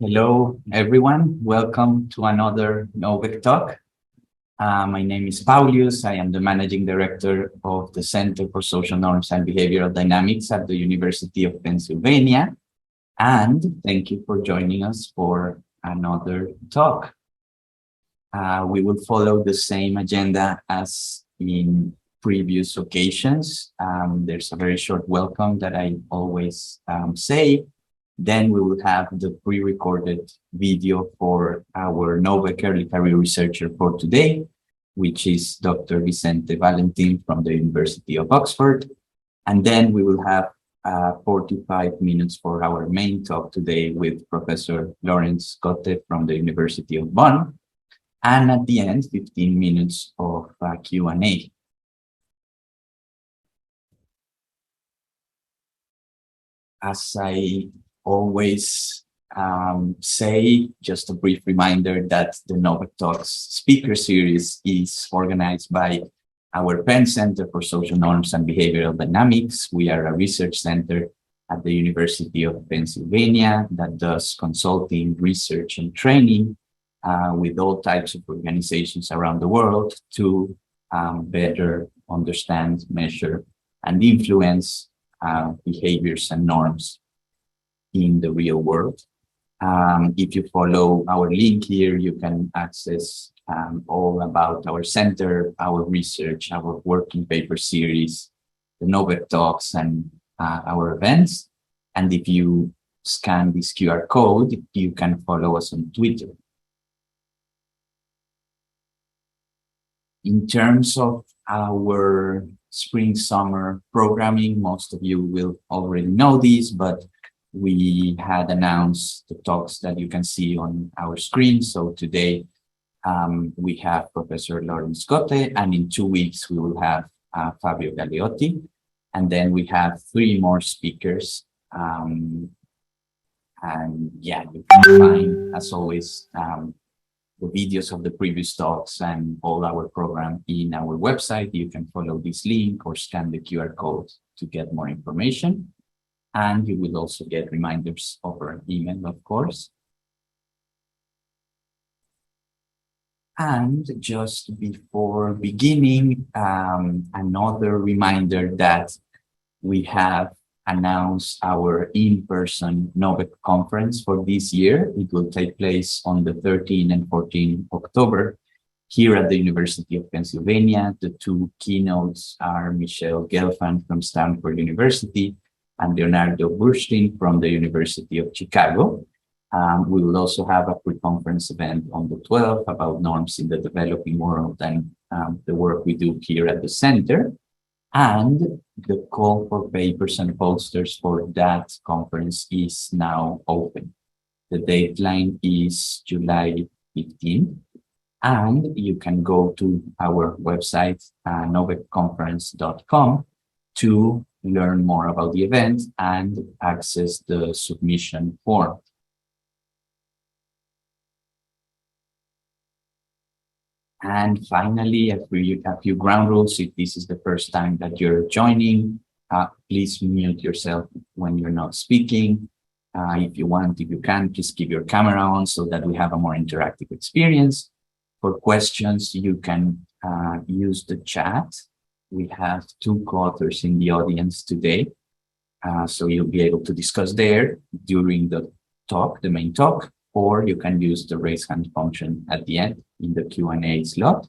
Hello, everyone. Welcome to another Novec Talk. My name is Paulius. I am the Managing Director of the Center for Social Norms and Behavioral Dynamics at the University of Pennsylvania. And thank you for joining us for another talk. We will follow the same agenda as in previous occasions. There's a very short welcome that I always say. Then we will have the pre-recorded video for our Novec early career researcher for today, which is Dr. Vicente Valentin from the University of Oxford. And then we will have 45 minutes for our main talk today with Professor Lorenz Götte from the University of Bonn. And at the end, 15 minutes of Q&A. As I always say, just a brief reminder that the Novec Talks speaker series is organized by our Penn Center for Social Norms and Behavioral Dynamics. We are a research center at the University of Pennsylvania that does consulting, research, and training with all types of organizations around the world to better understand, measure, and influence behaviors and norms in the real world. If you follow our link here, you can access all about our center, our research, our working paper series, the Novec Talks, and our events. And if you scan this QR code, you can follow us on Twitter. In terms of our spring-summer programming, most of you will already know this, but we had announced the talks that you can see on our screen. So today we have Professor Lorenz Götte, and in 2 weeks we will have Fabio Galeotti. And then we have 3 more speakers. And yeah, you can find, as always, the videos of the previous talks and all our program in our website. You can follow this link or scan the QR code to get more information. And you will also get reminders over email, of course. And just before beginning, another reminder that we have announced our in-person Novec conference for this year. It will take place on the 13th and 14th October here at the University of Pennsylvania. The 2 keynotes are Michelle Gelfand from Stanford University and Leonardo Burstein from the University of Chicago. We will also have a pre-conference event on the 12th about norms in the developing world and the work we do here at the center. And the call for papers and posters for that conference is now open. The deadline is July 15th. And you can go to our website, novecconference.com, to learn more about the event and access the submission form. And finally, a few ground rules. If this is the first time that you're joining, please mute yourself when you're not speaking. If you can, please keep your camera on so that we have a more interactive experience. For questions, you can use the chat. We have 2 co-authors in the audience today, so you'll be able to discuss there during the talk, the main talk, or you can use the raise hand function at the end in the Q&A slot.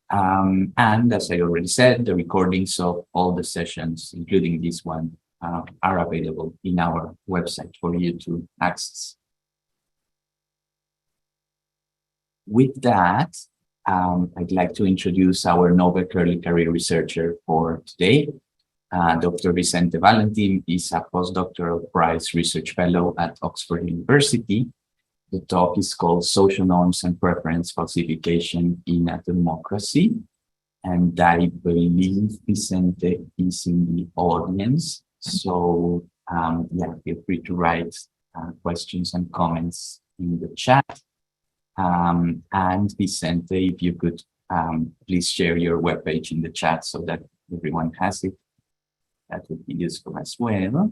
And as I already said, the recordings of all the sessions, including this one, are available in our website for you to access. With that, I'd like to introduce our Novec early career researcher for today. Dr. Vicente Valentin is a postdoctoral prize research fellow at Oxford University. The talk is called Social Norms and Preference Falsification in a Democracy. And I believe Vicente is in the audience. So yeah, feel free to write questions and comments in the chat. And Vicente, if you could please share your webpage in the chat so that everyone has it. That would be useful as well.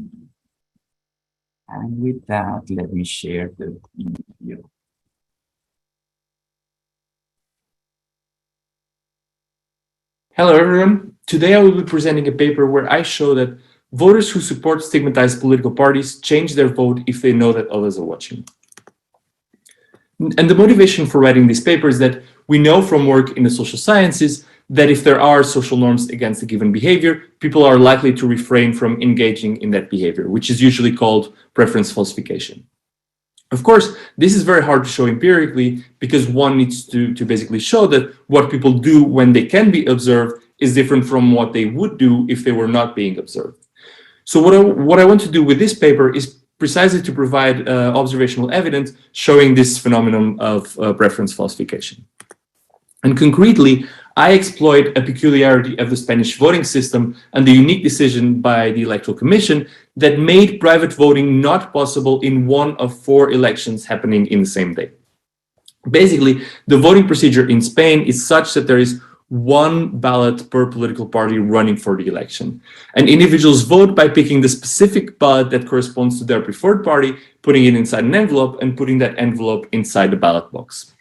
And with that, let me share the video. Hello, everyone. Today I will be presenting a paper where I show that voters who support stigmatized political parties change their vote if they know that others are watching. And the motivation for writing this paper is that we know from work in the social sciences that if there are social norms against a given behavior, people are likely to refrain from engaging in that behavior, which is usually called preference falsification. Of course, this is very hard to show empirically because one needs to basically show that what people do when they can be observed is different from what they would do if they were not being observed. So what I want to do with this paper is precisely to provide observational evidence showing this phenomenon of preference falsification. And concretely, I exploit a peculiarity of the Spanish voting system and the unique decision by the Electoral Commission that made private voting not possible in one of 4 elections happening in the same day. Basically, the voting procedure in Spain is such that there is 1 ballot per political party running for the election. And individuals vote by picking the specific ballot that corresponds to their preferred party, putting it inside an envelope, and putting that envelope inside the ballot box.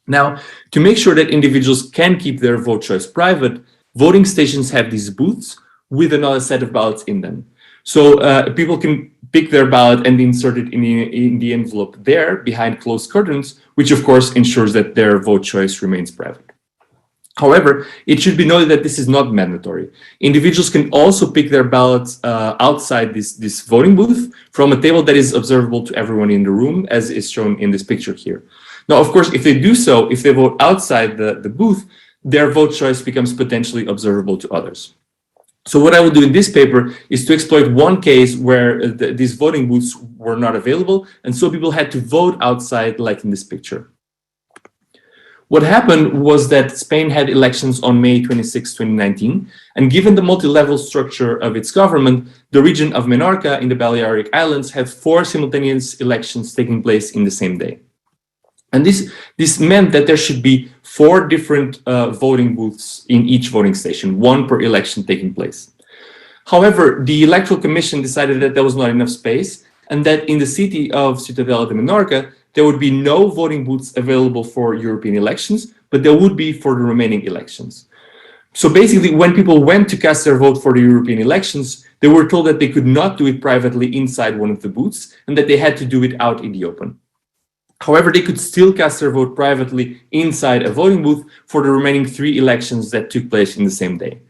Now, to make sure that individuals can keep their vote choice private, voting stations have these booths with another set of ballots in them. So people can pick their ballot and insert it in the envelope there behind closed curtains, which of course ensures that their vote choice remains private. However, it should be noted that this is not mandatory. Individuals can also pick their ballots outside this voting booth from a table that is observable to everyone in the room, as is shown in this picture here. Now, of course, if they do so, if they vote outside the booth, their vote choice becomes potentially observable to others. So what I will do in this paper is to exploit one case where these voting booths were not available, and so people had to vote outside, like in this picture. What happened was that Spain had elections on May 26, 2019, and given the multi-level structure of its government, the region of Menorca in the Balearic Islands had 4 simultaneous elections taking place in the same day. And this meant that there should be 4 different voting booths in each voting station, 1 per election taking place. However, the Electoral Commission decided that there was not enough space and that in the city of Ciutadella de Menorca, there would be no voting booths available for European elections, but there would be for the remaining elections. So basically, when people went to cast their vote for the European elections, they were told that they could not do it privately inside one of the booths and that they had to do it out in the open. However, they could still cast their vote privately inside a voting booth for the remaining 3 elections that took place in the same day.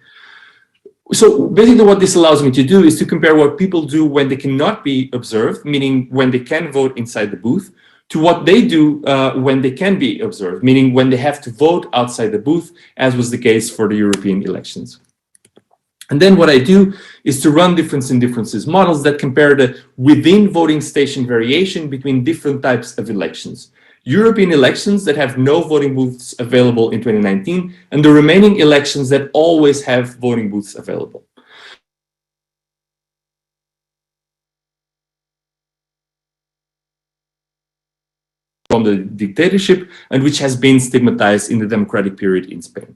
So basically what this allows me to do is to compare what people do when they cannot be observed, meaning when they can vote inside the booth, to what they do when they can be observed, meaning when they have to vote outside the booth, as was the case for the European elections. And then what I do is to run difference in differences models that compare the within voting station variation between different types of elections. European elections that have no voting booths available in 2019, and the remaining elections that always have voting booths available. From the dictatorship, and which has been stigmatized in the democratic period in Spain.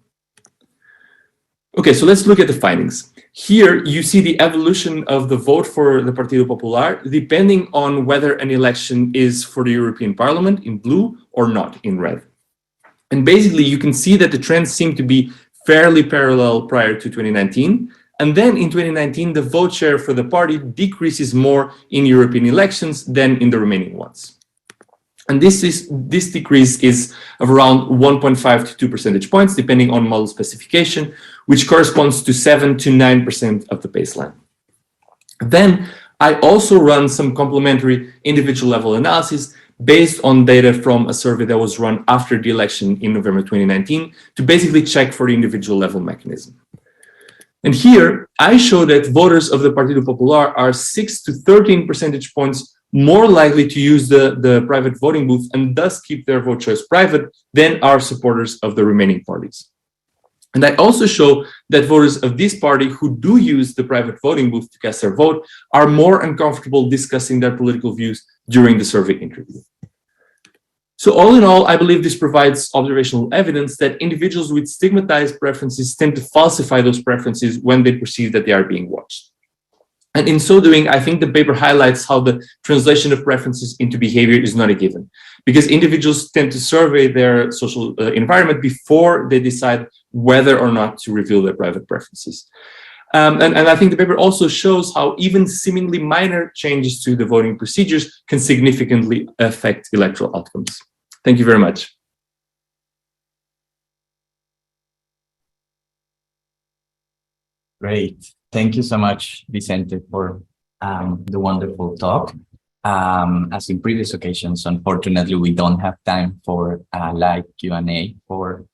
Okay, so let's look at the findings. Here you see the evolution of the vote for the Partido Popular depending on whether an election is for the European Parliament in blue or not in red. And basically you can see that the trends seem to be fairly parallel prior to 2019. And then in 2019, the vote share for the party decreases more in European elections than in the remaining ones. And this decrease is of around 1.5 to 2 percentage points, depending on model specification, which corresponds to 7 to 9% of the baseline. Then I also run some complementary individual level analysis based on data from a survey that was run after the election in November 2019 to basically check for the individual level mechanism. And here I show that voters of the Partido Popular are 6 to 13 percentage points more likely to use the private voting booth and thus keep their vote choice private than are supporters of the remaining parties. And I also show that voters of this party who do use the private voting booth to cast their vote are more uncomfortable discussing their political views during the survey interview. So all in all, I believe this provides observational evidence that individuals with stigmatized preferences tend to falsify those preferences when they perceive that they are being watched. And in so doing, I think the paper highlights how the translation of preferences into behavior is not a given, because individuals tend to survey their social environment before they decide whether or not to reveal their private preferences. And I think the paper also shows how even seemingly minor changes to the voting procedures can significantly affect electoral outcomes. Thank you very much. Great. Thank you so much, Vicente, for the wonderful talk. As in previous occasions, unfortunately, we don't have time for live Q&A for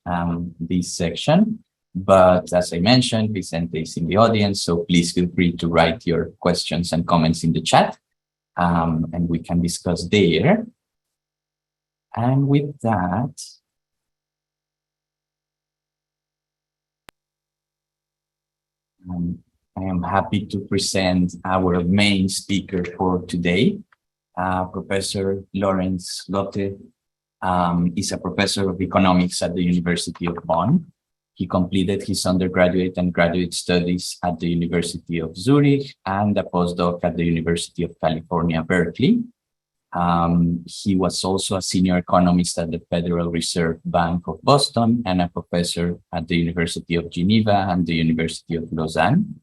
this section. But as I mentioned, Vicente is in the audience, so please feel free to write your questions and comments in the chat, and we can discuss there. And with that, I am happy to present our main speaker for today. Professor Lorenz Götte is a professor of economics at the University of Bonn. He completed his undergraduate and graduate studies at the University of Zurich and a postdoc at the University of California, Berkeley. He was also a senior economist at the Federal Reserve Bank of Boston and a professor at the University of Geneva and the University of Lausanne.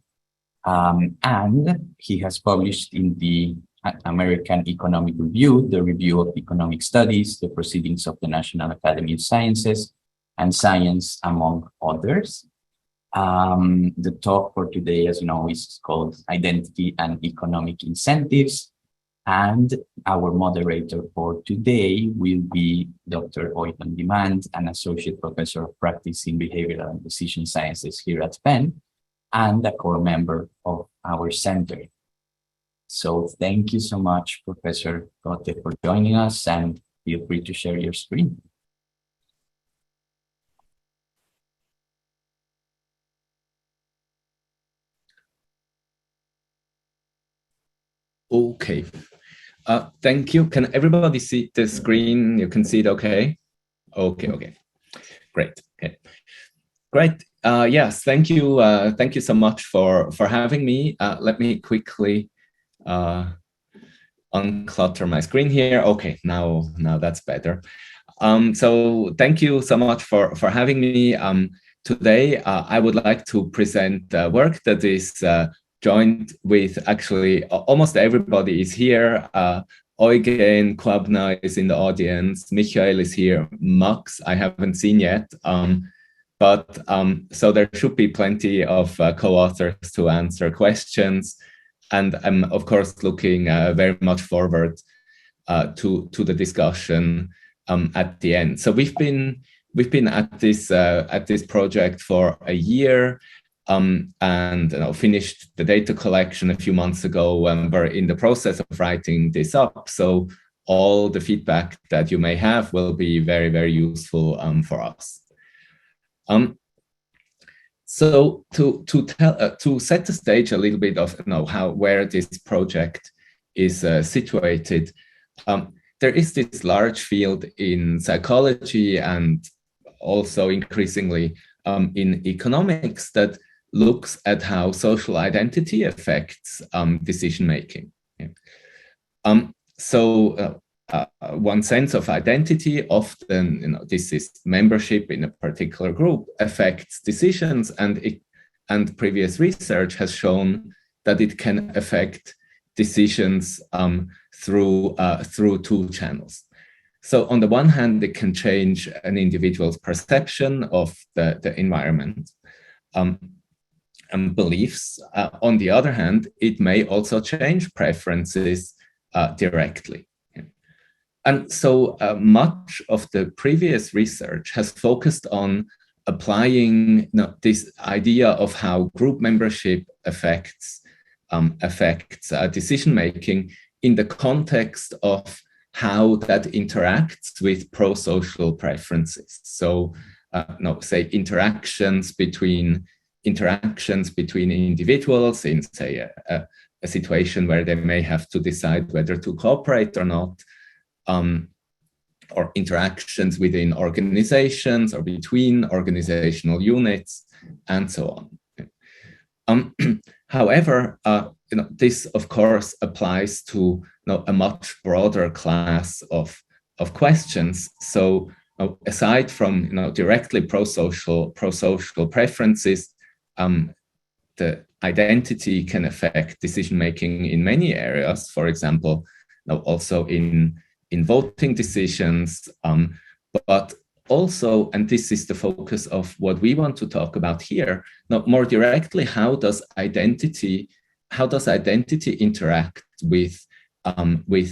And he has published in the American Economic Review, the Review of Economic Studies, the Proceedings of the National Academy of Sciences, and Science, among others. The talk for today, as you know, is called Identity and Economic Incentives. And our moderator for today will be Dr. Oytan Demand, an associate professor of practice in behavioral and decision sciences here at Penn, and a core member of our center. So thank you so much, Professor Götte, for joining us, and feel free to share your screen. Okay. Thank you. Can everybody see the screen? You can see it okay? Okay. Great. Okay. Great. Yes, thank you. Thank you so much for having me. Let me quickly unclutter my screen here. Okay, now that's better. So thank you so much for having me. Today, I would like to present work that is joined with actually almost everybody is here. Eugen Kwabna is in the audience. Michael is here. Max, I haven't seen yet. So there should be plenty of co-authors to answer questions. And I'm, of course, looking very much forward to the discussion at the end. So we've been at this project for a year. And finished the data collection a few months ago. We're in the process of writing this up, so all the feedback that you may have will be very, very useful for us. So to set the stage a little bit of where this project is situated, there is this large field in psychology and also increasingly in economics that looks at how social identity affects decision-making. Yeah. One sense of identity, often, this is membership in a particular group, affects decisions, and previous research has shown that it can affect decisions through two channels. So on the one hand, it can change an individual's perception of the environment and beliefs. On the other hand, it may also change preferences directly. And so much of the previous research has focused on applying this idea of how group membership affects decision-making in the context of how that interacts with pro-social preferences. So, say interactions between individuals in, say, a situation where they may have to decide whether to cooperate or not, or interactions within organizations or between organizational units, and so on. However, this of course applies to a much broader class of questions. So aside from directly pro-social preferences, the identity can affect decision making in many areas. For example, also in voting decisions, but also, and this is the focus of what we want to talk about here, more directly, how does identity interact with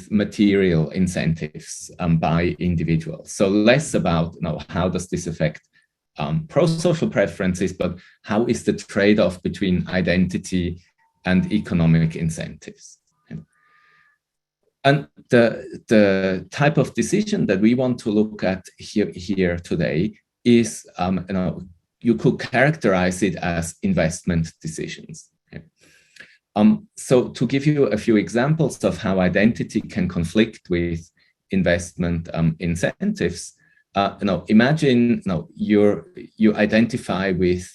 material incentives by individuals? So less about how does this affect pro-social preferences, but how is the trade-off between identity and economic incentives? And the type of decision that we want to look at here today is, you could characterize it as investment decisions. Okay? So to give you a few examples of how identity can conflict with investment incentives, imagine you identify with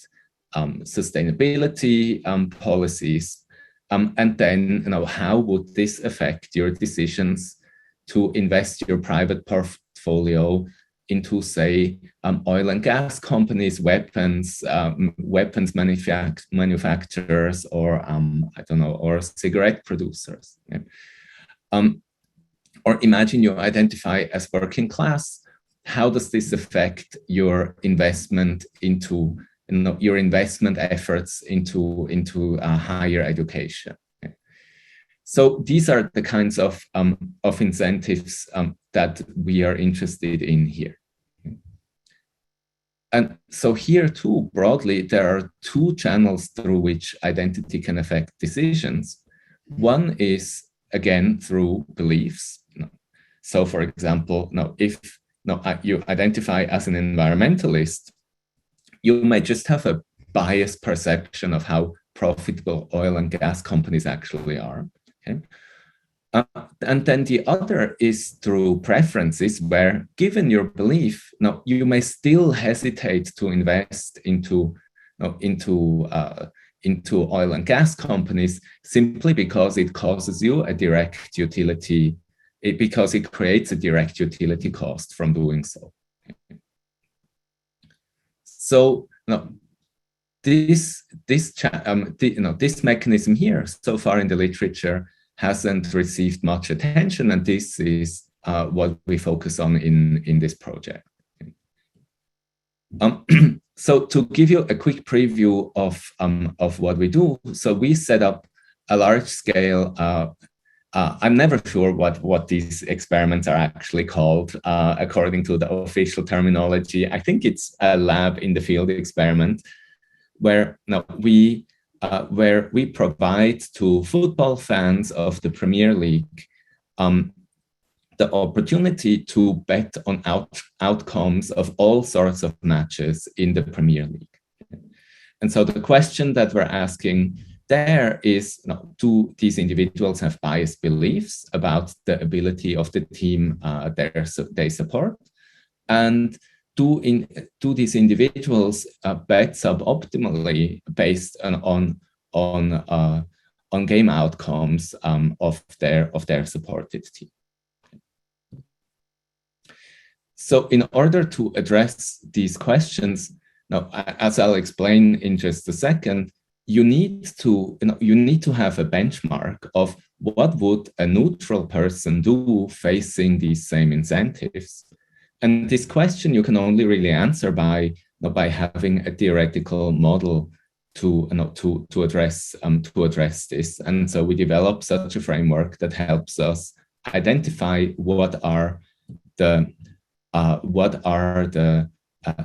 sustainability policies. And then, how would this affect your decisions to invest your private portfolio into, say, oil and gas companies, weapons manufacturers, or I don't know, or cigarette producers? Okay? Or imagine you identify as working class. How does this affect your investment into your investment efforts into higher education? Okay. So these are the kinds of incentives that we are interested in here. Okay. And so here too, broadly, there are two channels through which identity can affect decisions. One is, again, through beliefs. So for example, if you identify as an environmentalist, you may just have a biased perception of how profitable oil and gas companies actually are. Okay? And then the other is through preferences, where, given your belief, you may still hesitate to invest into oil and gas companies simply because it causes you a direct utility, because it creates a direct utility cost from doing so. Okay. So this mechanism here so far in the literature hasn't received much attention, and this is what we focus on in this project. So to give you a quick preview of what we do, so we set up a large scale. I'm never sure what these experiments are actually called according to the official terminology. I think it's a lab in the field experiment where we provide to football fans of the Premier League the opportunity to bet on outcomes of all sorts of matches in the Premier League. And so the question that we're asking there is, do these individuals have biased beliefs about the ability of the team they support? And do these individuals bet suboptimally based on game outcomes of their supported team? So in order to address these questions, now, as I'll explain in just a second, you need to have a benchmark of what would a neutral person do facing these same incentives. And this question you can only really answer by having a theoretical model to address this. And so we develop such a framework that helps us identify what are the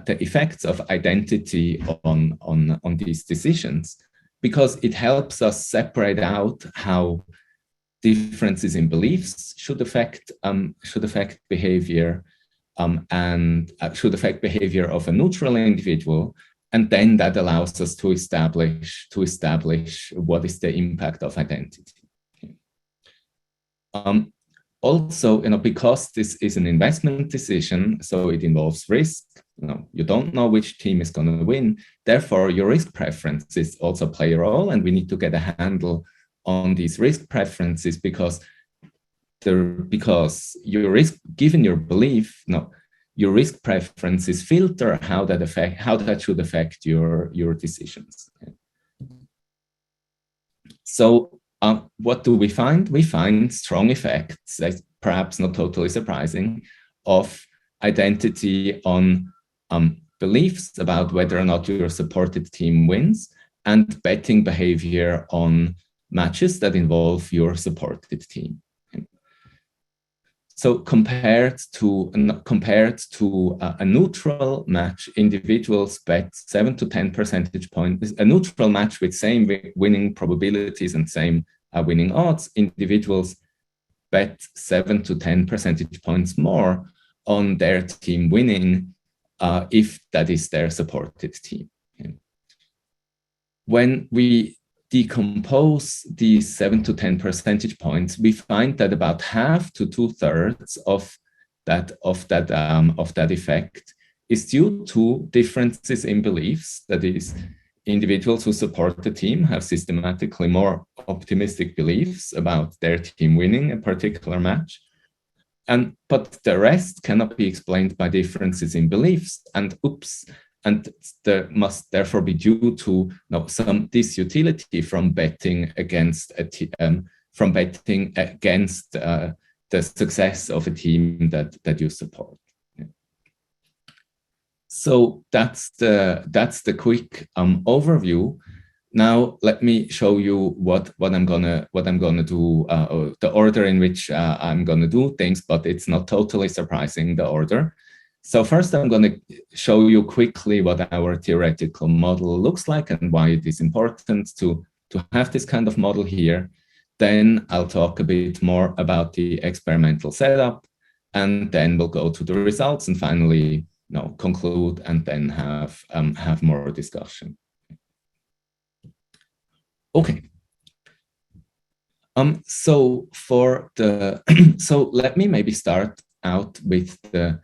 effects of identity on these decisions, because it helps us separate out how differences in beliefs should affect behavior and should affect behavior of a neutral individual, and then that allows us to establish what is the impact of identity. Okay. Also, because this is an investment decision, so it involves risk. You don't know which team is going to win. Therefore, your risk preferences also play a role, and we need to get a handle on these risk preferences because your risk, given your belief, your risk preferences filter how that should affect your decisions. So what do we find? We find strong effects, that's perhaps not totally surprising, of identity on beliefs about whether or not your supported team wins, and betting behavior on matches that involve your supported team. So compared to a neutral match, individuals bet 7 to 10 percentage points. A neutral match with same winning probabilities and same winning odds, individuals bet 7 to 10 percentage points more on their team winning if that is their supported team. When we decompose these 7 to 10 percentage points, we find that about half to 2/3 of that effect is due to differences in beliefs. That is, individuals who support the team have systematically more optimistic beliefs about their team winning a particular match. But the rest cannot be explained by differences in beliefs, and there must therefore be due to some disutility from betting against the success of a team that you support. So that's the quick overview. Now let me show you what I'm gonna do, the order in which I'm gonna do things, but it's not totally surprising, the order. So first, I'm going to show you quickly what our theoretical model looks like and why it is important to have this kind of model here. Then I'll talk a bit more about the experimental setup, and then we'll go to the results and finally conclude and then have more discussion. Okay. So let me maybe start out with the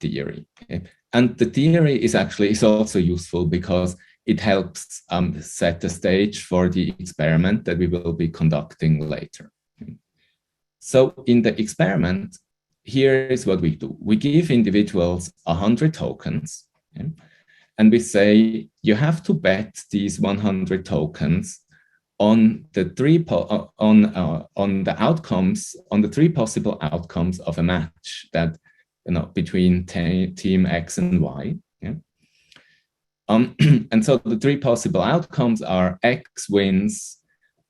theory. Okay? And the theory is also useful because it helps set the stage for the experiment that we will be conducting later. Okay? So in the experiment, here is what we do. We give individuals 100 tokens, okay? And we say you have to bet these 100 tokens on the three possible outcomes of a match that between team X and Y. Yeah? And so the three possible outcomes are X wins,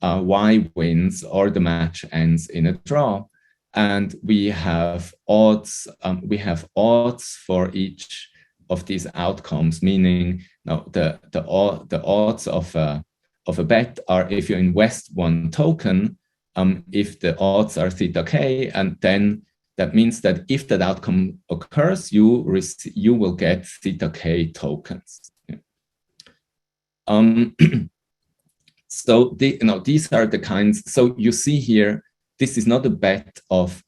Y wins, or the match ends in a draw. And we have odds. For each of these outcomes, meaning the odds of a bet are if you invest one token, if the odds are theta k, and then that means that if that outcome occurs, you will get theta k tokens. Yeah. So these are the kinds. So you see here, this is not a bet of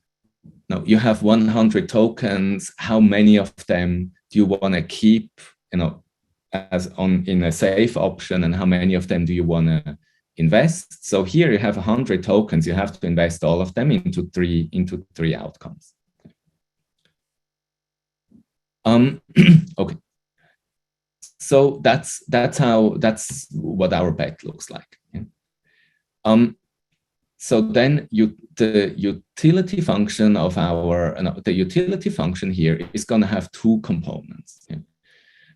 you have 100 tokens. How many of them do you want to keep? In a safe option, and how many of them do you want to invest? So here you have 100 tokens. You have to invest all of them into three outcomes. Okay. So that's what our bet looks like. Yeah. So then the utility function of the utility function here is going to have two components. Yeah.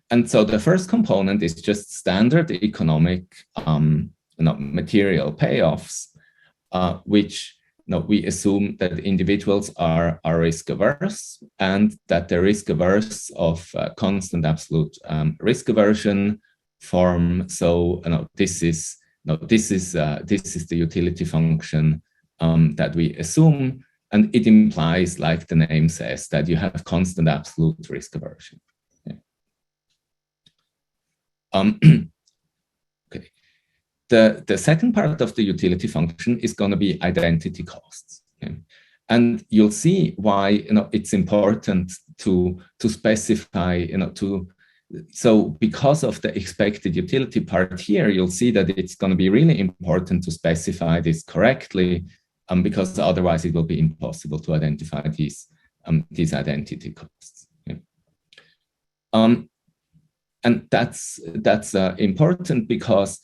And so the first component is just standard economic material payoffs, which we assume that individuals are risk averse, and that the risk averse of constant absolute risk aversion form. So this is the utility function that we assume, and it implies, like the name says, that you have constant absolute risk aversion. Okay. The second part of the utility function is going to be identity costs. Okay? And you'll see why it's important to specify, so because of the expected utility part here, you'll see that it's going to be really important to specify this correctly, because otherwise it will be impossible to identify these identity costs. Yeah. And that's important because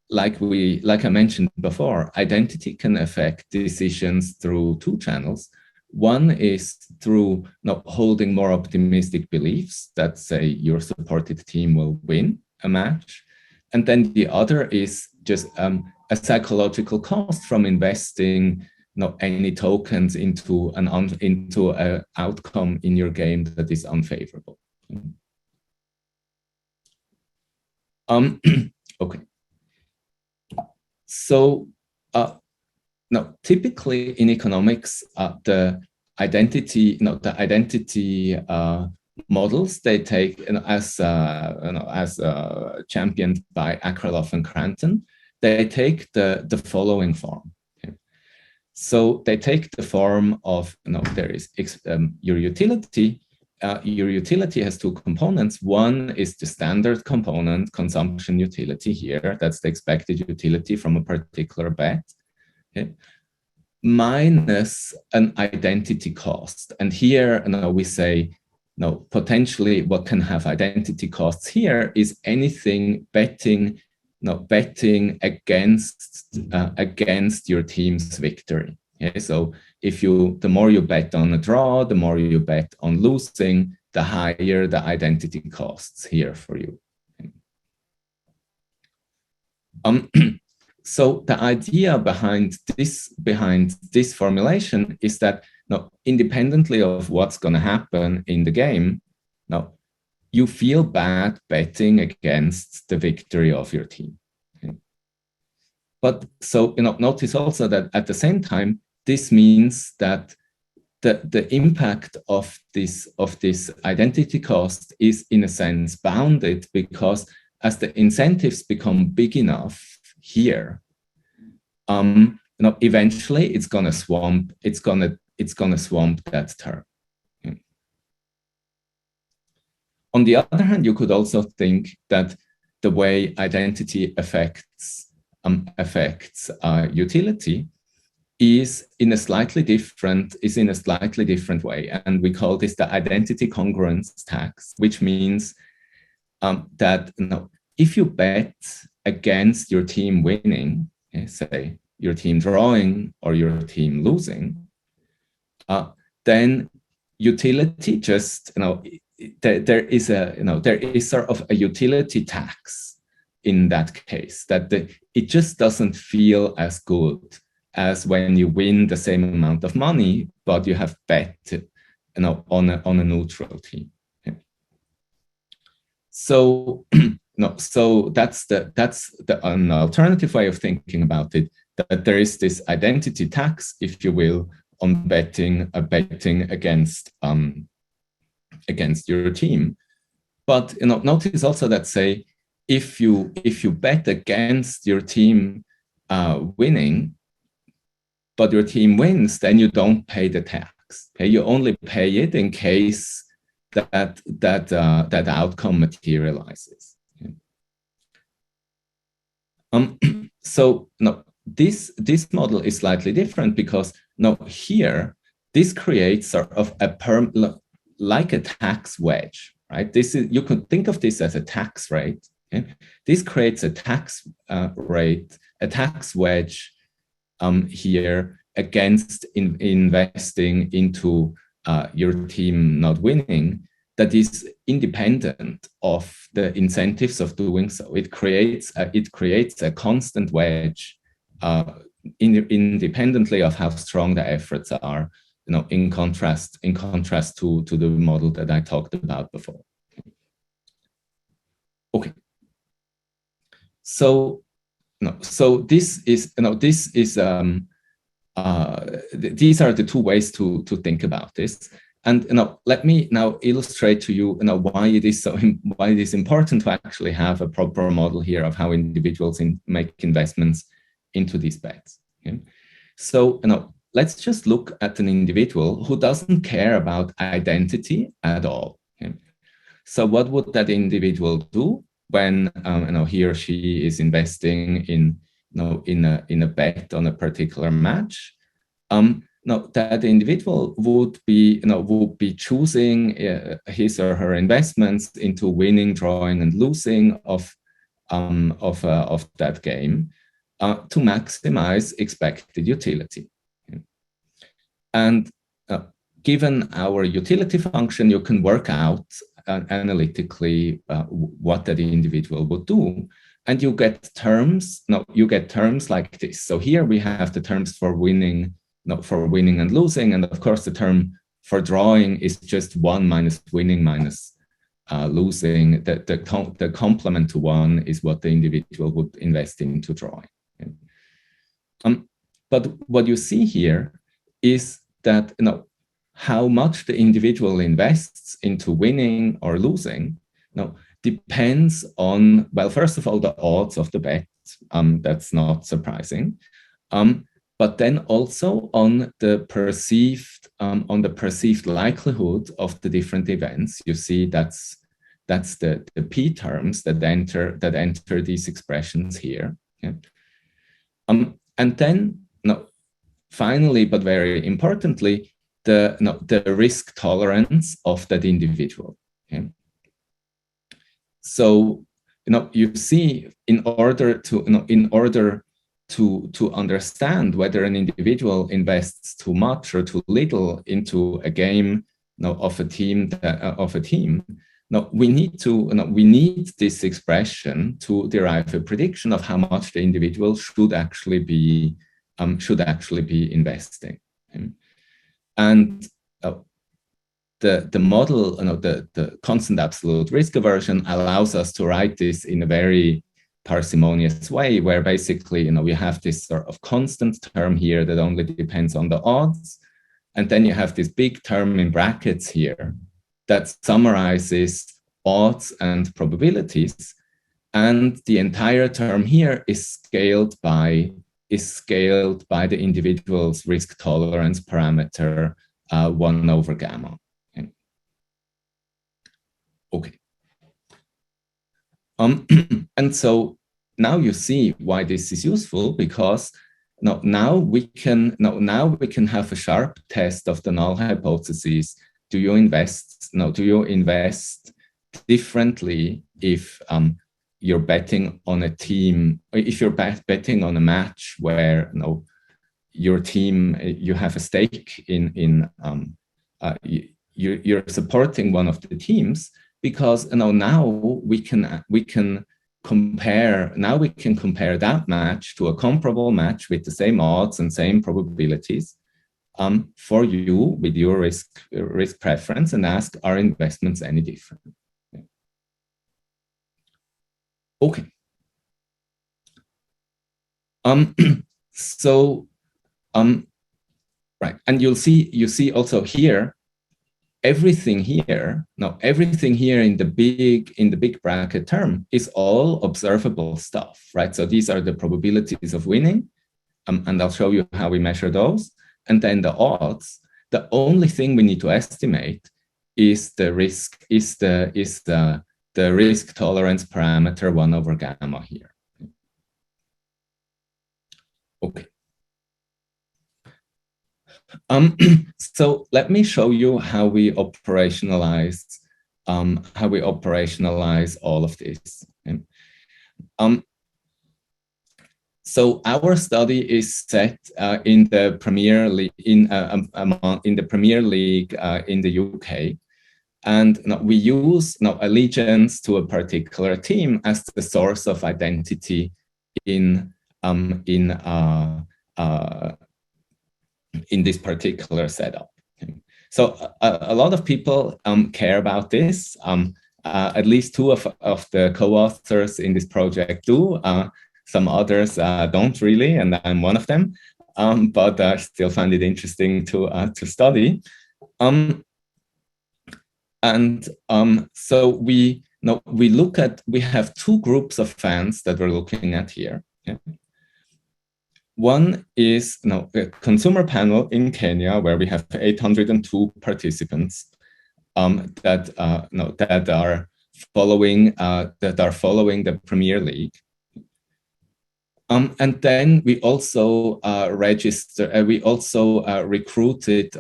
like I mentioned before, identity can affect decisions through two channels. One is through holding more optimistic beliefs that say your supported team will win a match. And then the other is just a psychological cost from investing any tokens into an outcome in your game that is unfavorable. Okay. So now, typically in economics, the identity models they take as championed by Akraloff and Cranton, they take the following form. Okay? So they take the form of there is your utility. Your utility has two components. One is the standard component, consumption utility here. That's the expected utility from a particular bet. Okay. Minus an identity cost. And here we say, potentially what can have identity costs here is anything betting against your team's victory. Okay, so the more you bet on a draw, the more you bet on losing, the higher the identity costs here for you. So the idea behind this formulation is that independently of what's going to happen in the game, you feel bad betting against the victory of your team. Okay? But so notice also that at the same time, this means that the impact of this identity cost is in a sense bounded, because as the incentives become big enough here, eventually it's gonna swamp that term. Okay. On the other hand, you could also think that the way identity affects utility is in a slightly different way, and we call this the identity congruence tax, which means that if you bet against your team winning, say your team drawing or your team losing, then utility just there is sort of a utility tax in that case, that it just doesn't feel as good as when you win the same amount of money, but you have bet on a neutral team. Okay. So so that's an alternative way of thinking about it, that there is this identity tax, if you will, on betting against your team. But notice also that, say, if you bet against your team winning, but your team wins, then you don't pay the tax. Okay? You only pay it in case that outcome materializes. Okay? So this model is slightly different, because here this creates sort of like a tax wedge, right? You could think of this as a tax rate. Okay? This creates a tax rate, a tax wedge here against investing into your team not winning, that is independent of the incentives of doing so. It creates a constant wedge independently of how strong the efforts are, in contrast to the model that I talked about before. Okay. So this is these are the two ways to think about this. And let me now illustrate to you, why it is important to actually have a proper model here of how individuals make investments into these bets. Okay? So let's just look at an individual who doesn't care about identity at all. Okay? So what would that individual do when he or she is investing in in a bet on a particular match? No, that individual would be choosing his or her investments into winning, drawing, and losing of that game to maximize expected utility. And given our utility function, you can work out analytically what that individual would do, and you get terms. You get terms like this. So here we have the terms for winning. For winning and losing, and of course the term for drawing is just 1 minus winning minus losing. The complement to 1 is what the individual would invest into drawing. But what you see here is that how much the individual invests into winning or losing depends on, well, first of all, the odds of the bet. That's not surprising. But then also on the perceived likelihood of the different events. You see that's the p terms that enter these expressions here. Okay? And then finally, but very importantly, the risk tolerance of that individual. Okay? So you see, in order to understand whether an individual invests too much or too little into a game of a team, we need this expression to derive a prediction of how much the individual should actually be investing. And the model, the constant absolute risk aversion allows us to write this in a very parsimonious way, where basically, we have this sort of constant term here that only depends on the odds. And then you have this big term in brackets here that summarizes odds and probabilities. And the entire term here is scaled by the individual's risk tolerance parameter 1 over gamma. Okay. And so now you see why this is useful, because now we can have a sharp test of the null hypothesis. Do you invest differently if you're betting on a team, if you're betting on a match where your team, you have a stake in you're supporting one of the teams, because now we can compare that match to a comparable match with the same odds and same probabilities for you with your risk preference, and ask, are investments any different? Okay. Right, and you see also here, everything here in the big bracket term is all observable stuff, right? So these are the probabilities of winning, and I'll show you how we measure those. And then the odds. The only thing we need to estimate is the risk tolerance parameter 1 over gamma here. Okay. So let me show you how we operationalize all of this. Okay. So our study is set in the Premier League in the Premier League in the UK, and we use allegiance to a particular team as the source of identity in this particular setup. Okay. So a lot of people care about this. At least 2 of the co-authors in this project do. Some others don't really, and I'm one of them. But I still find it interesting to study. So we have 2 groups of fans that we're looking at here. Okay. One is a consumer panel in Kenya where we have 802 participants that are following the Premier League. And then we also recruited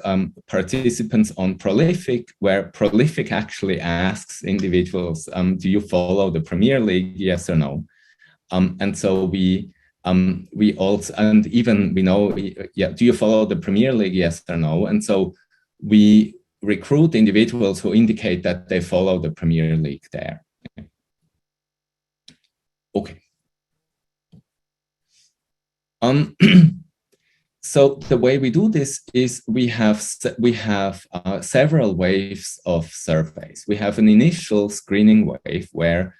participants on Prolific, where Prolific actually asks individuals, do you follow the Premier League, yes or no? And so we also, and even we know, yeah, do you follow the Premier League, yes or no? And so we recruit individuals who indicate that they follow the Premier League there. Okay. So the way we do this is we have several waves of surveys. We have an initial screening wave where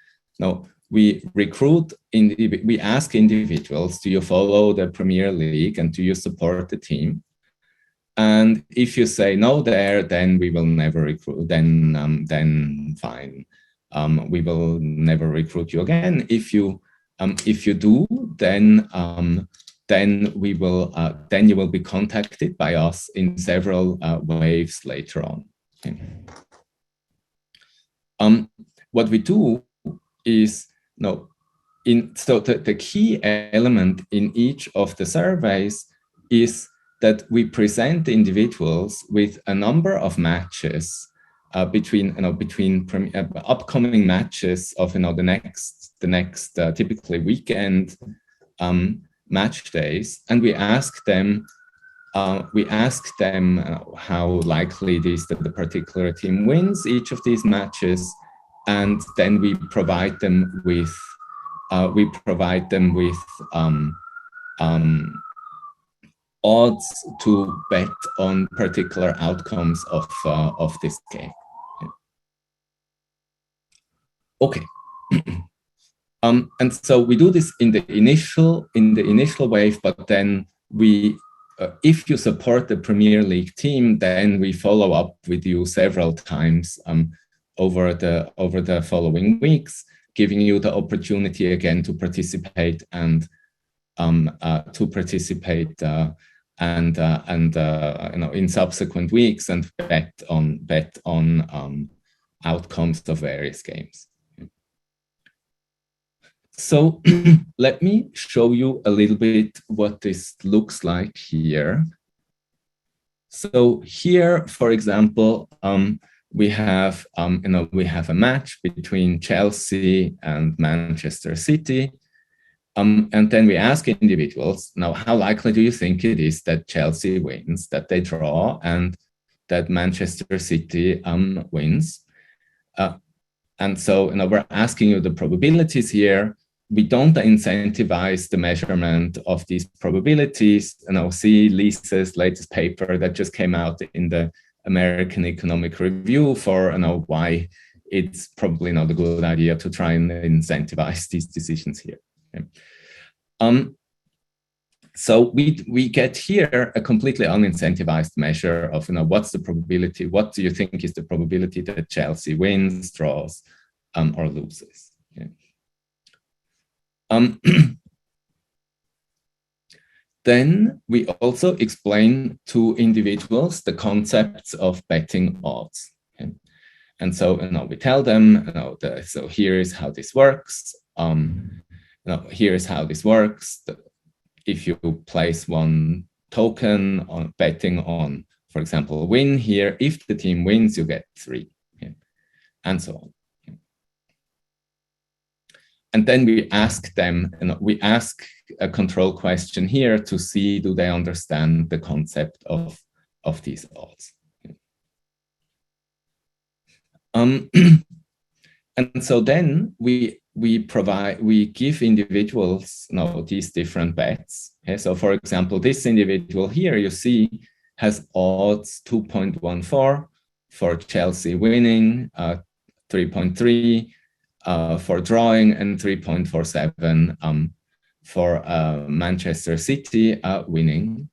we we ask individuals, do you follow the Premier League and do you support the team? And if you say no there, then we will never recruit, then fine. We will never recruit you again. If you do, then you will be contacted by us in several waves later on. Okay. What we do is the key element in each of the surveys is that we present individuals with a number of matches between upcoming matches of the next typically weekend match days, and we ask them how likely it is that the particular team wins each of these matches, and then we provide them with odds to bet on particular outcomes of this game. Okay. And so we do this in the initial wave, but then if you support the Premier League team, then we follow up with you several times over the following weeks, giving you the opportunity again to participate in subsequent weeks and bet on outcomes of various games. So let me show you a little bit what this looks like here. So here, for example, we have a match between Chelsea and Manchester City. And then we ask individuals, now, how likely do you think it is that Chelsea wins, that they draw, and that Manchester City wins? And so we're asking you the probabilities here. We don't incentivize the measurement of these probabilities. See Lisa's latest paper that just came out in the American Economic Review for why it's probably not a good idea to try and incentivize these decisions here. Okay. So we get here a completely unincentivized measure of what's the probability? What do you think is the probability that Chelsea wins, draws, or loses? Okay. Then we also explain to individuals the concepts of betting odds. Okay? And so we tell them, so here is how this works. Here is how this works. If you place one token on betting on, for example, win here, if the team wins, you get 3, okay? And so on. And then we ask them, we ask a control question here to see, do they understand the concept of these odds? And so then we give individuals these different bets. Okay? So for example, this individual here, you see, has odds 2.14 for Chelsea winning, 3.3 for drawing, and 3.47 for Manchester City winning.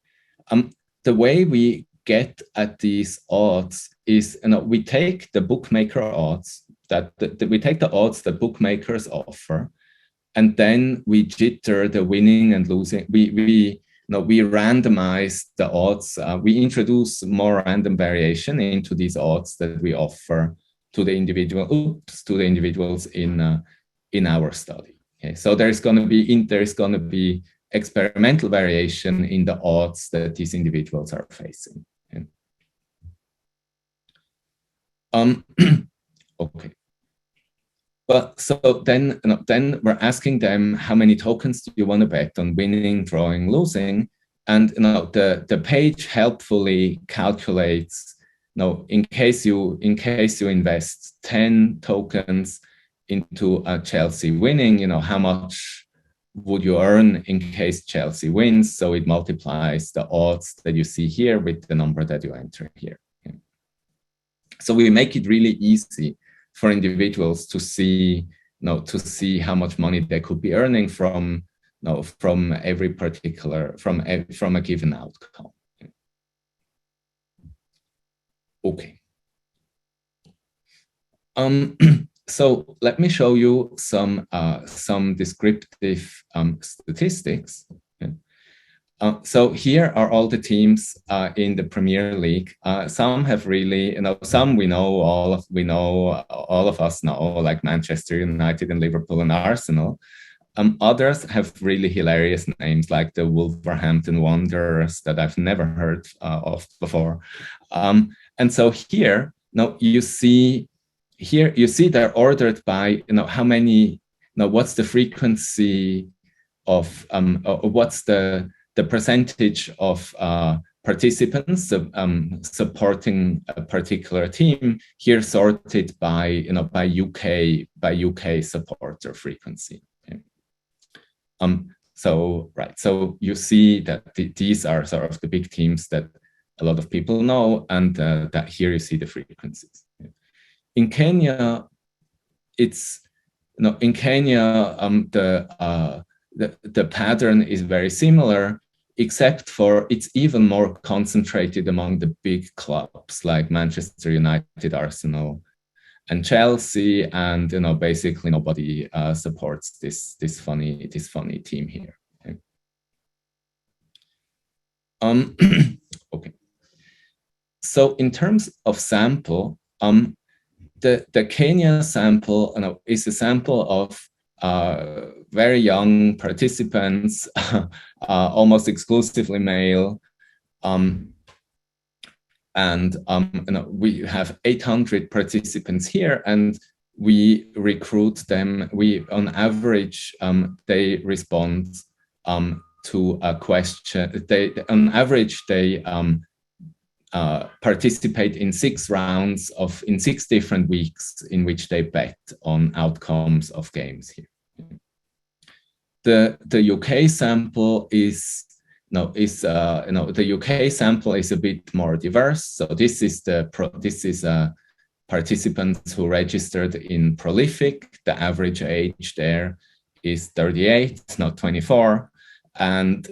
The way we get at these odds is, we take the bookmaker odds, we take the odds that bookmakers offer, and then we jitter the winning and losing. We no, we randomize the odds. We introduce more random variation into these odds that we offer to the individuals in our study. Okay, so there's going to be experimental variation in the odds that these individuals are facing. Okay. Okay. But so then we're asking them, how many tokens do you want to bet on winning, drawing, losing? And the page helpfully calculates, in case you invest 10 tokens into a Chelsea winning, how much would you earn in case Chelsea wins? So it multiplies the odds that you see here with the number that you enter here. Okay. So we make it really easy for individuals to see, how much money they could be earning from every particular, from a given outcome. Okay. So let me show you some descriptive statistics. Okay. So here are all the teams in the Premier League. Some have really, some we know, all of us know, like Manchester United and Liverpool and Arsenal. Others have really hilarious names, like the Wolverhampton Wanderers that I've never heard of before. And so here, now you see they're ordered by, how many, what's the frequency of, what's the percentage of participants supporting a particular team, here sorted by, by UK supporter frequency. Okay. So you see that these are sort of the big teams that a lot of people know, and that here you see the frequencies. In Kenya, it's, in Kenya, the pattern is very similar, except for it's even more concentrated among the big clubs like Manchester United, Arsenal, and Chelsea, and basically nobody supports this funny team here. Okay. Okay. So in terms of sample, the Kenya sample is a sample of very young participants, almost exclusively male, and we have 800 participants here, and we recruit them. On average, they respond to a question. On average, they participate in 6 rounds in 6 different weeks in which they bet on outcomes of games here. The UK sample is the UK sample is a bit more diverse. So this is participants who registered in Prolific. The average age there is 38, not 24. And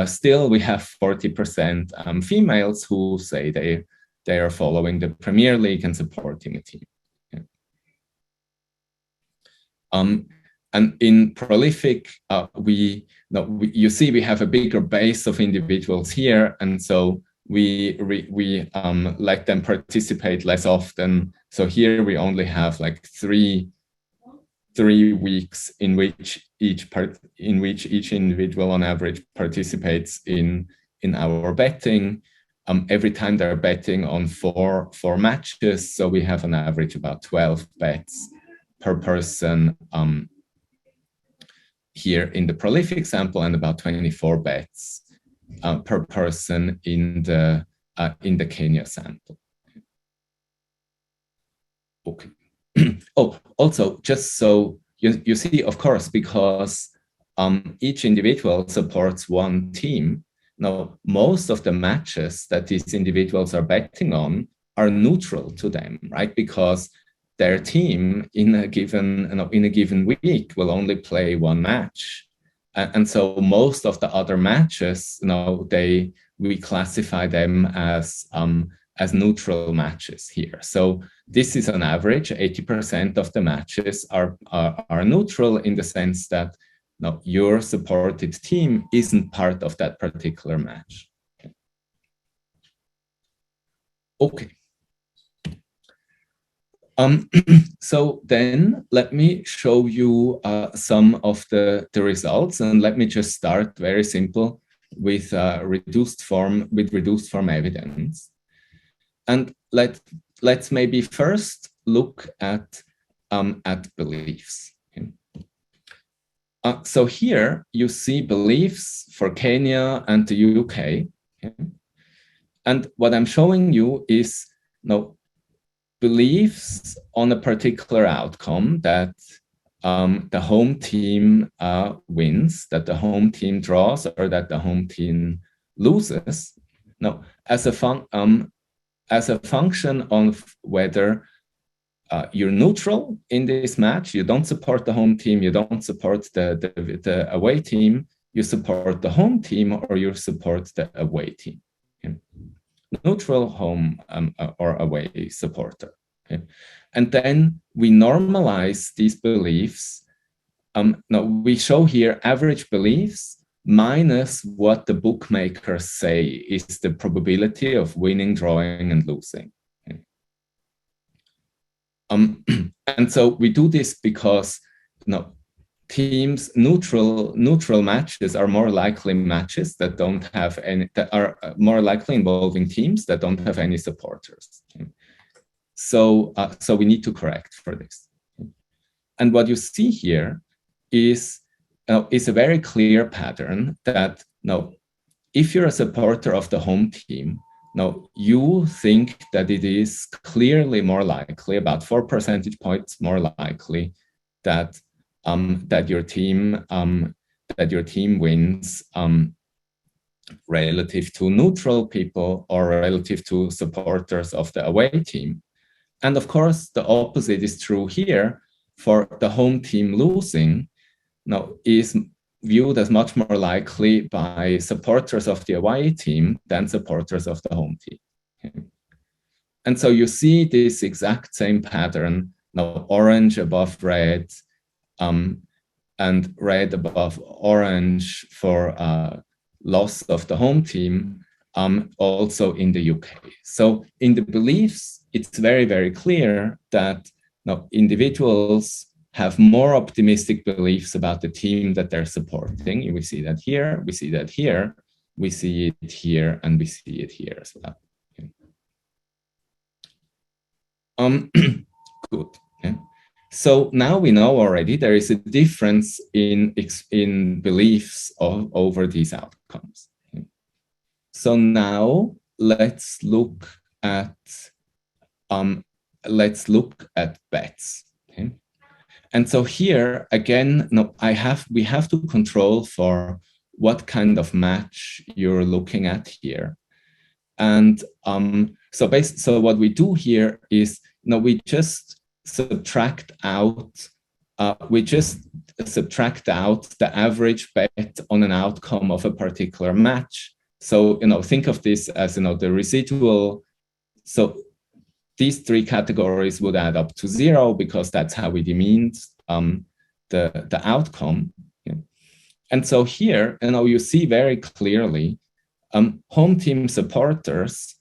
still we have 40% females who say they are following the Premier League and supporting a team. Yeah. And in Prolific, you see we have a bigger base of individuals here, and so we let them participate less often. So here we only have like three weeks in which each individual on average participates in our betting. Every time they're betting on four matches, so we have an average about 12 bets per person here in the Prolific sample, and about 24 bets per person in the Kenya sample. Okay. Oh, also, just so you see, of course, because each individual supports one team. Now, most of the matches that these individuals are betting on are neutral to them, right? Because their team in a given week will only play one match, and so most of the other matches, we classify them as neutral matches here. So this is an average. 80% of the matches are neutral in the sense that now your supported team isn't part of that particular match. Okay. So then let me show you some of the results, and let me just start very simple with reduced form evidence. And let's maybe first look at beliefs. Okay. So here you see beliefs for Kenya and the UK. Okay. And what I'm showing you is beliefs on a particular outcome, that the home team wins, that the home team draws, or that the home team loses. Now, as a function of whether you're neutral in this match, you don't support the home team, you don't support the away team, you support the home team, or you support the away team. Okay. Neutral, home, or away supporter. Okay. And then we normalize these beliefs. Now we show here average beliefs minus what the bookmakers say is the probability of winning, drawing, and losing. Okay. And so we do this because teams, neutral matches are more likely matches that don't have any, that are more likely involving teams that don't have any supporters. Okay. So we need to correct for this. Okay. And what you see here is a very clear pattern that if you're a supporter of the home team, you think that it is clearly more likely, about 4 percentage points more likely, that your team wins relative to neutral people or relative to supporters of the away team. And of course, the opposite is true here. For the home team losing, is viewed as much more likely by supporters of the away team than supporters of the home team. Okay. And so you see this exact same pattern, orange above red, and red above orange for loss of the home team, also in the UK. So in the beliefs, it's very, very clear that individuals have more optimistic beliefs about the team that they're supporting. We see that here, we see that here, we see it here, and we see it here as well. Okay. Good. Okay. So now we know already there is a difference in beliefs over these outcomes. Okay. So now let's look at bets. Okay. And so here again, we have to control for what kind of match you're looking at here. And so what we do here is we just subtract out the average bet on an outcome of a particular match. So think of this as the residual. So these three categories would add up to 0 because that's how we demeaned the outcome. Okay. And so here, you see very clearly, home team supporters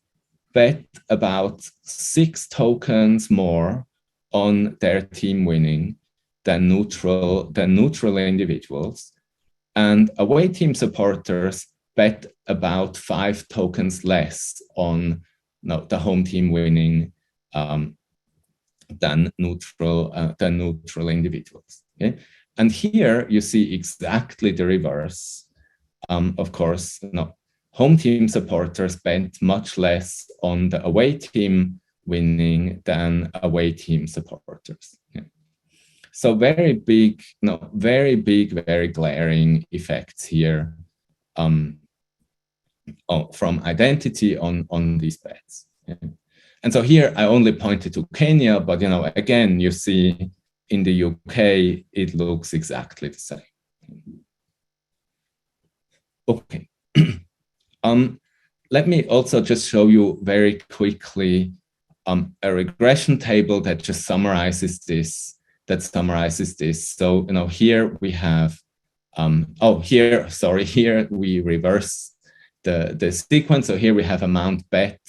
bet about 6 tokens more on their team winning than neutral individuals, and away team supporters bet about 5 tokens less on the home team winning than neutral individuals. Okay? And here you see exactly the reverse. Of course, home team supporters bet much less on the away team winning than away team supporters. Okay? So very big, very glaring effects here from identity on these bets. Okay? And so here I only pointed to Kenya, but again, you see in the UK, it looks exactly the same. Okay. Let me also just show you very quickly a regression table that just summarizes this. So here we have here we reverse the sequence. So here we have amount bet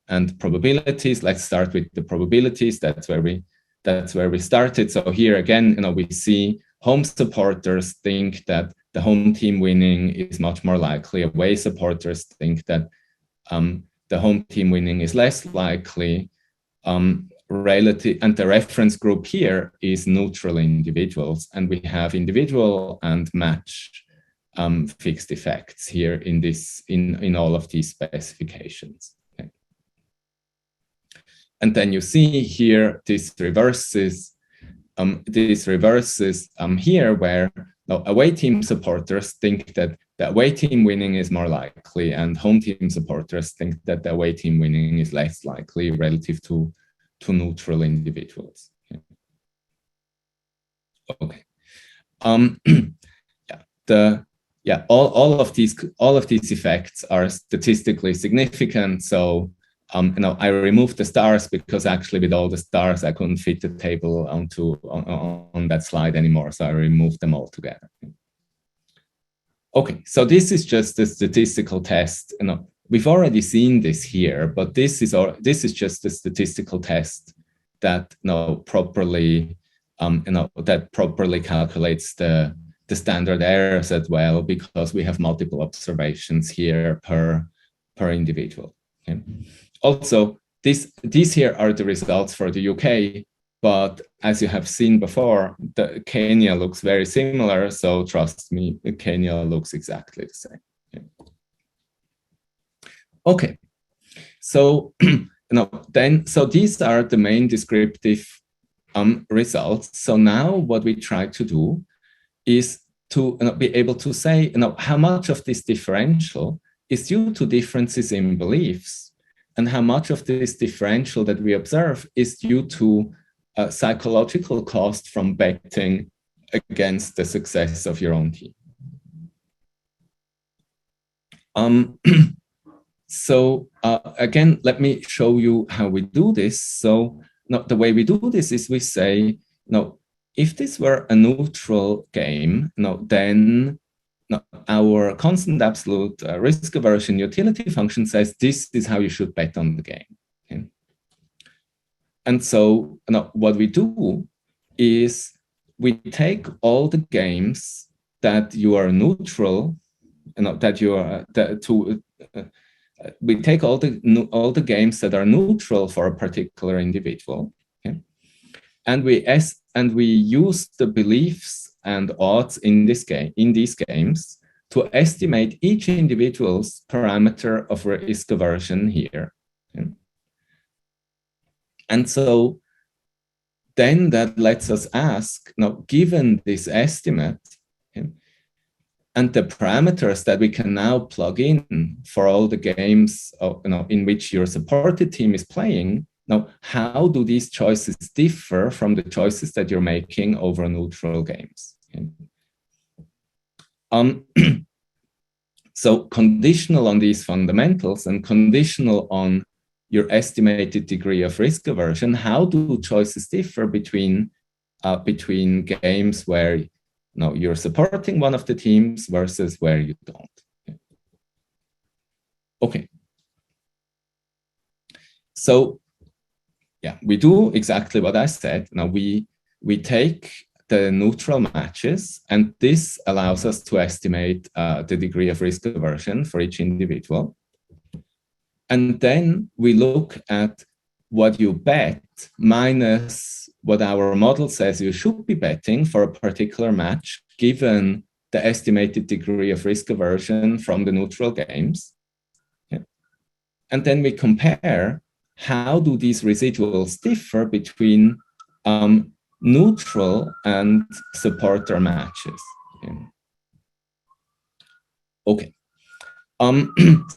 and probabilities. Let's start with the probabilities. That's where we started. So here again, we see home supporters think that the home team winning is much more likely. Away supporters think that the home team winning is less likely. Relative, and the reference group here is neutral individuals, and we have individual and match fixed effects here in all of these specifications. Okay. And then you see here this reverses here, where away team supporters think that the away team winning is more likely, and home team supporters think that the away team winning is less likely relative to neutral individuals. Okay. All of these effects are statistically significant. So I removed the stars because actually with all the stars I couldn't fit the table on that slide anymore. So I removed them all together. Okay, so this is just a statistical test. We've already seen this here, but this is just a statistical test that properly calculates the standard errors as well, because we have multiple observations here per individual. Okay. Also, these here are the results for the UK, but as you have seen before, the Kenya looks very similar. So trust me, Kenya looks exactly the same. Okay. Okay, so so these are the main descriptive results. So now what we try to do is to be able to say how much of this differential is due to differences in beliefs, and how much of this differential that we observe is due to psychological cost from betting against the success of your own team. So again, let me show you how we do this. So the way we do this is we say, if this were a neutral game, then our constant absolute risk aversion utility function says this is how you should bet on the game. Okay? And so what we do is we take all the games that you are neutral, we take all the games that are neutral for a particular individual, okay? And we use the beliefs and odds in these games to estimate each individual's parameter of risk aversion here. Okay? And so then that lets us ask, given this estimate, okay, and the parameters that we can now plug in for all the games in which your supported team is playing, how do these choices differ from the choices that you're making over neutral games? Okay. So conditional on these fundamentals and conditional on your estimated degree of risk aversion, how do choices differ between games where you're supporting one of the teams versus where you don't? Okay. So yeah, we do exactly what I said. Now we take the neutral matches, and this allows us to estimate the degree of risk aversion for each individual. And then we look at what you bet minus what our model says you should be betting for a particular match, given the estimated degree of risk aversion from the neutral games. Okay. And then we compare how do these residuals differ between neutral and supporter matches. Okay.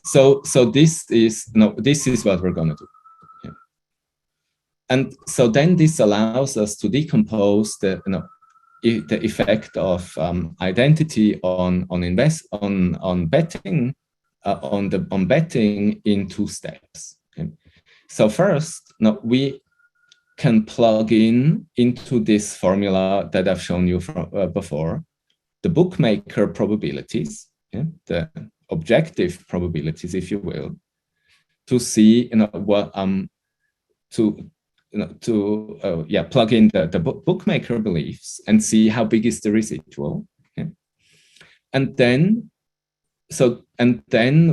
So this is what we're going to do. Okay. And so then this allows us to decompose the effect of identity on betting in two steps. Okay. So first, we can plug into this formula that I've shown you before, the bookmaker probabilities, the objective probabilities, if you will, to see, what plug in the bookmaker beliefs and see how big is the residual. Okay? And then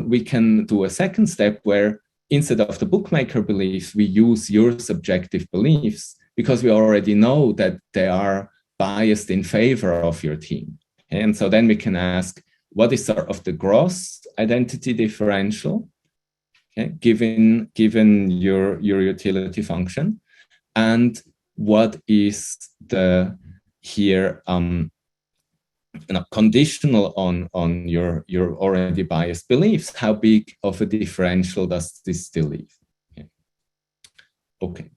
we can do a second step where instead of the bookmaker beliefs, we use your subjective beliefs because we already know that they are biased in favor of your team. Okay? And so then we can ask, what is sort of the gross identity differential, okay, given your utility function, and what is the here conditional on your already biased beliefs? How big of a differential does this still leave? Okay.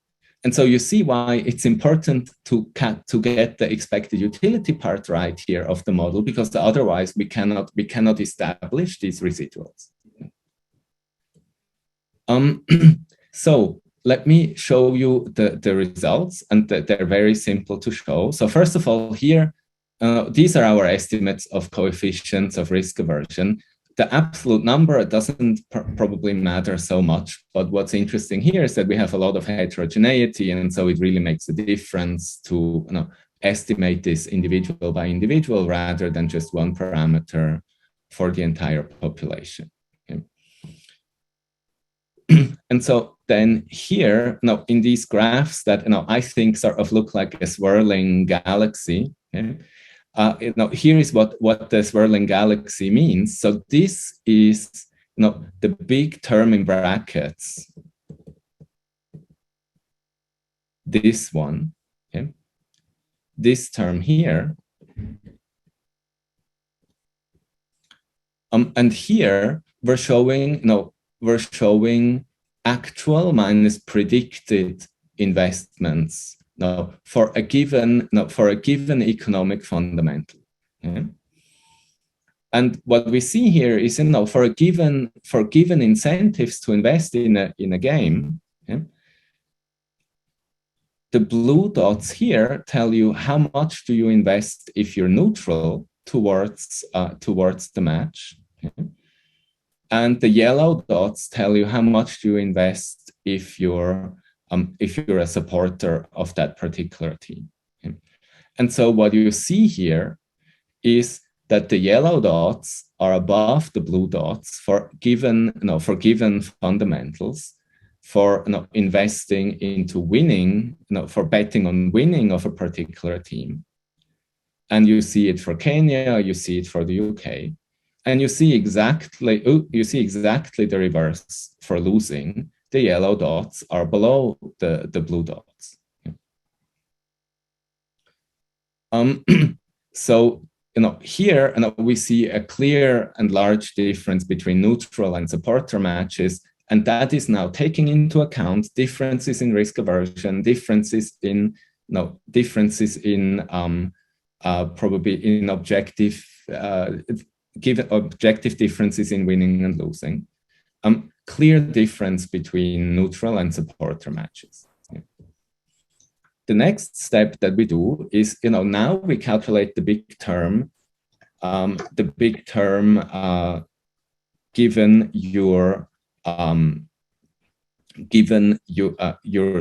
And so you see why it's important to get the expected utility part right here of the model, because otherwise we cannot establish these residuals. So let me show you the results, and they're very simple to show. So first of all, here, these are our estimates of coefficients of risk aversion. The absolute number doesn't probably matter so much, but what's interesting here is that we have a lot of heterogeneity, and so it really makes a difference to estimate this individual by individual rather than just one parameter for the entire population. Okay. And so then here, in these graphs that I think sort of look like a swirling galaxy. Okay. Here is what the swirling galaxy means. So this is the big term in brackets. This one, okay. This term here. And here we're showing actual minus predicted investments for a given economic fundamental. Okay? And what we see here is for given incentives to invest in a game, okay, the blue dots here tell you how much do you invest if you're neutral towards the match. Okay? And the yellow dots tell you how much do you invest if you're a supporter of that particular team. Okay? And so what you see here is that the yellow dots are above the blue dots for given fundamentals, for investing into winning, for betting on winning of a particular team. And you see it for Kenya, you see it for the UK, and you see exactly the reverse for losing. The yellow dots are below the blue dots. So here we see a clear and large difference between neutral and supporter matches, and that is now taking into account differences in risk aversion, differences in probably in objective given objective differences in winning and losing. Clear difference between neutral and supporter matches. Yeah. The next step that we do is, now we calculate the big term, given your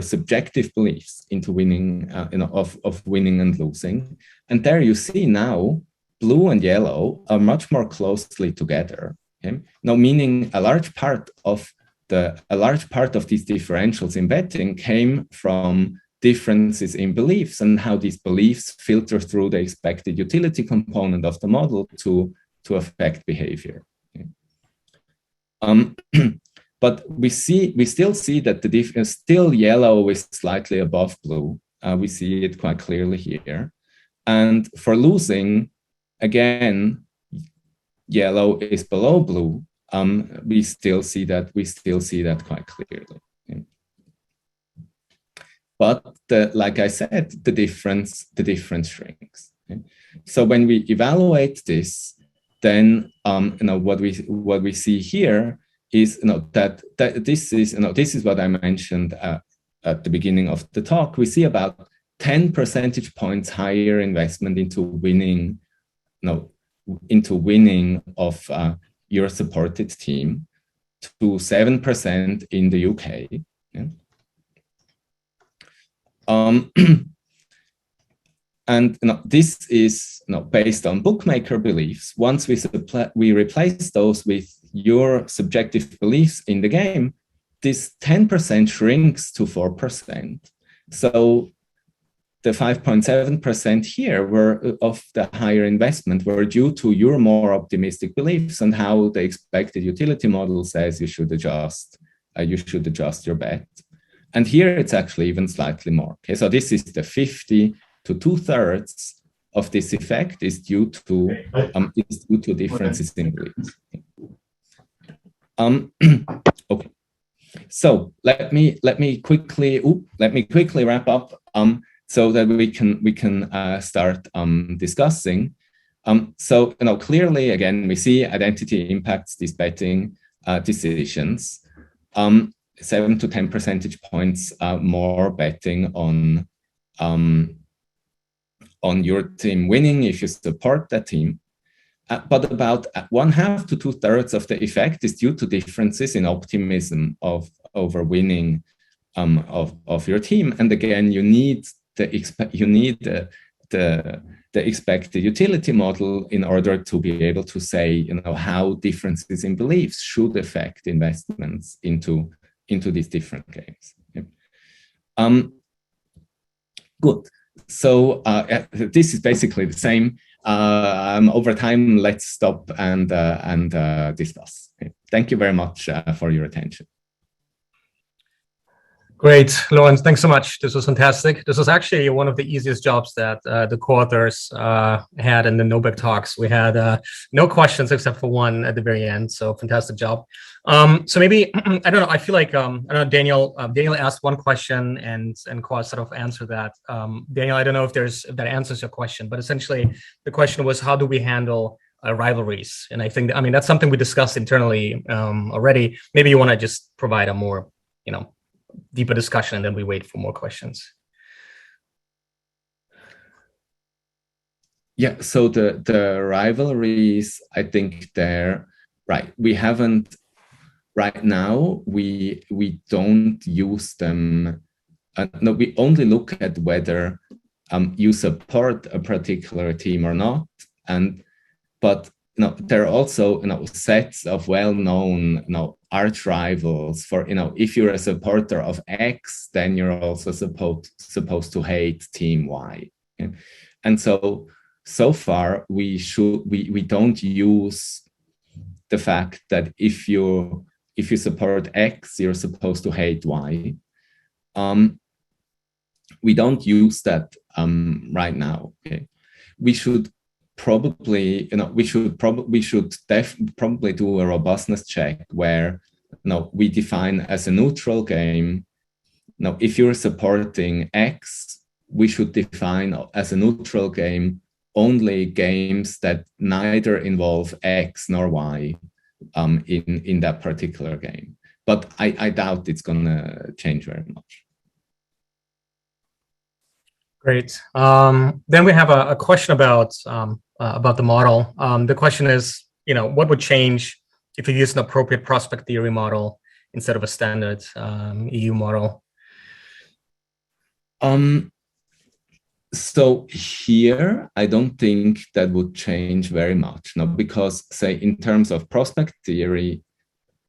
subjective beliefs into winning, of winning and losing, and there you see now blue and yellow are much more closely together. Okay? Now, meaning a large part of these differentials in betting came from differences in beliefs and how these beliefs filter through the expected utility component of the model to affect behavior. Okay? But we still see that the difference, still yellow is slightly above blue. We see it quite clearly here. And for losing, again, yellow is below blue. We still see that quite clearly. Okay. But like I said, the difference shrinks. Okay. So when we evaluate this, then what we see here is that this is what I mentioned at the beginning of the talk. We see about 10 percentage points higher investment into winning into winning of your supported team to 7% in the UK. Yeah. And this is based on bookmaker beliefs. Once we replace those with your subjective beliefs in the game, this 10% shrinks to 4%. So the 5.7% here were of the higher investment were due to your more optimistic beliefs and how the expected utility model says you should adjust your bet. And here it's actually even slightly more. Okay, so this is the 50 to 2/3 of this effect is due to differences in beliefs. Okay, so let me quickly wrap up so that we can start discussing. So clearly again we see identity impacts these betting decisions. 7 to 10 percentage points more betting on your team winning if you support that team. But about 1/2 to 2/3 of the effect is due to differences in optimism over winning of your team. And again, you need the expected utility model in order to be able to say how differences in beliefs should affect investments into these different games. Okay. Good. So this is basically the same. Over time, let's stop and discuss. Okay. Thank you very much for your attention. Great, Lorenz, thanks so much. This was fantastic. This was actually one of the easiest jobs that the co-authors had in the NOBEC talks. We had no questions except for one at the very end, so fantastic job. So maybe, I don't know, I feel like, I don't know, Daniel asked one question and Kwa sort of answered that. Daniel, I don't know if that answers your question, but essentially the question was, how do we handle rivalries? And I think, that's something we discussed internally already. Maybe you want to just provide a more, deeper discussion, and then we wait for more questions. Yeah, so the rivalries, I think they're right. We haven't right now. We don't use them. No, we only look at whether you support a particular team or not, but there are also sets of well-known arch rivals for if you're a supporter of X, then you're also supposed to hate team Y. Okay? And so far we don't use the fact that if you support X, you're supposed to hate Y. We don't use that right now. Okay, we should probably we should probably do a robustness check where we define as a neutral game. Now, if you're supporting X, we should define as a neutral game only games that neither involve X nor Y in that particular game. But I doubt it's gonna change very much. Great. Then we have a question about the model. The question is, what would change if you use an appropriate prospect theory model instead of a standard EU model? So here, I don't think that would change very much. No, because say in terms of prospect theory,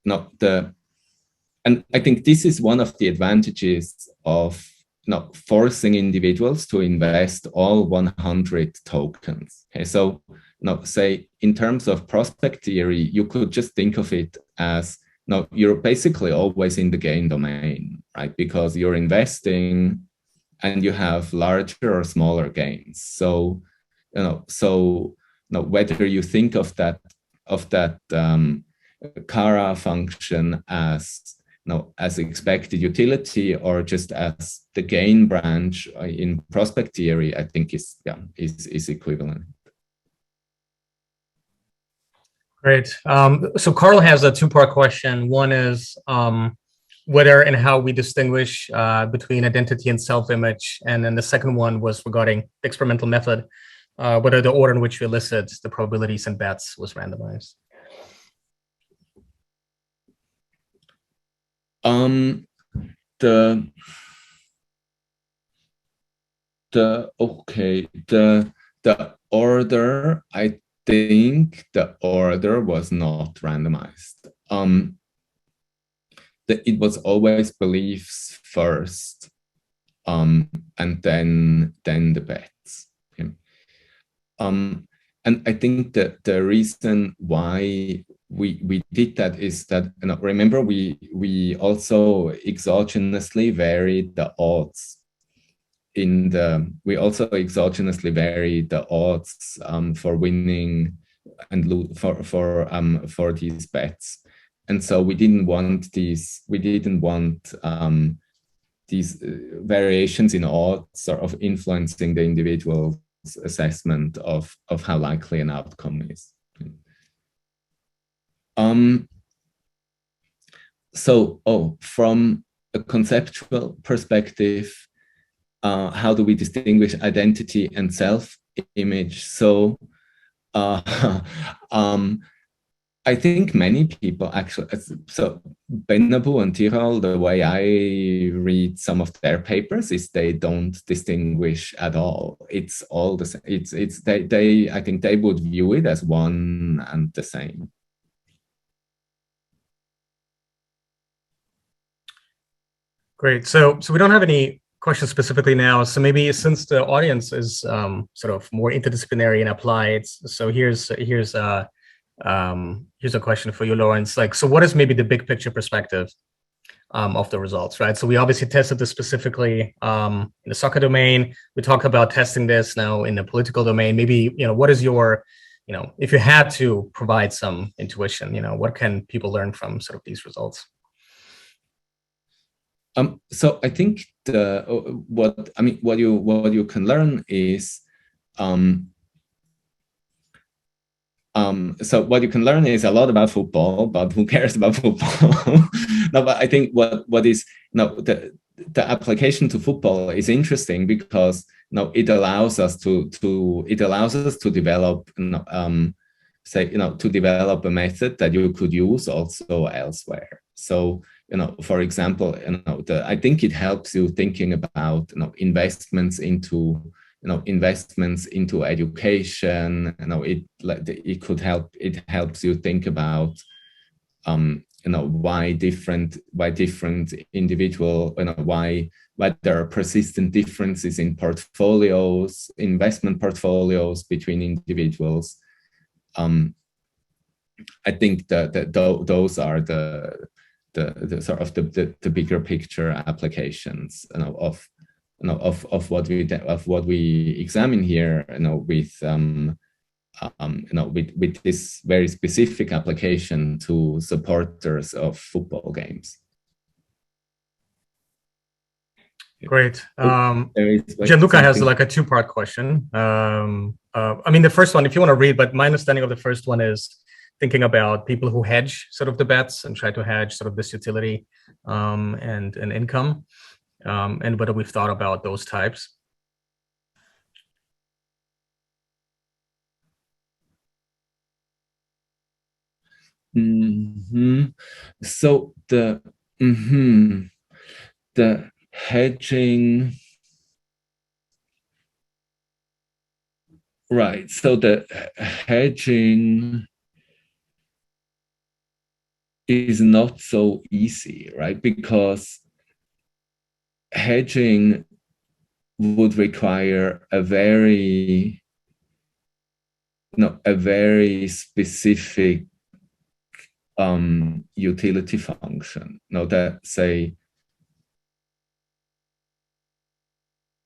and I think this is one of the advantages of forcing individuals to invest all 100 tokens. Okay, so say in terms of prospect theory, you could just think of it as you're basically always in the gain domain, right? Because you're investing and you have larger or smaller gains. So whether you think of that Cara function as expected utility or just as the gain branch in prospect theory, I think is equivalent. Great. So Carl has a two-part question. One is whether and how we distinguish between identity and self-image, and then the second one was regarding the experimental method. whether the order in which you listed the probabilities and bets was randomized. The order, I think the order was not randomized. It was always beliefs first, and then the bets. Okay. And I think that the reason why we did that is that, remember, we also exogenously varied the odds we also exogenously vary the odds for winning and for these bets. And so we didn't want these variations in odds sort of influencing the individual's assessment of how likely an outcome is. From a conceptual perspective, how do we distinguish identity and self-image? So I think many people actually, so Benabou and Tirol, the way I read some of their papers is they don't distinguish at all. It's all the same. I think they would view it as one and the same. Great. So we don't have any questions specifically now. So maybe since the audience is sort of more interdisciplinary and applied, so here's a question for you, Lorenz. Like, so what is maybe the big picture perspective of the results, right? So we obviously tested this specifically in the soccer domain. We talked about testing this now in the political domain. Maybe, what is your, if you had to provide some intuition, what can people learn from sort of these results? So I think what you can learn is so what you can learn is a lot about football, but who cares about football? No, but I think what is the application to football is interesting because it allows us to develop to develop a method that you could use also elsewhere. So for example, I think it helps you thinking about investments into education. It helps you think about why different individual, why there are persistent differences in portfolios, investment portfolios between individuals. I think that those are the sort of the bigger picture applications of what we examine here, with this very specific application to supporters of football games. Great. Gianluca has like a two-part question. I mean, the first one, if you want to read, but my understanding of the first one is thinking about people who hedge sort of the bets and try to hedge sort of this utility and income, and whether we've thought about those types. So the hedging, right? So the hedging is not so easy, right? Because hedging would require a very specific utility function. That say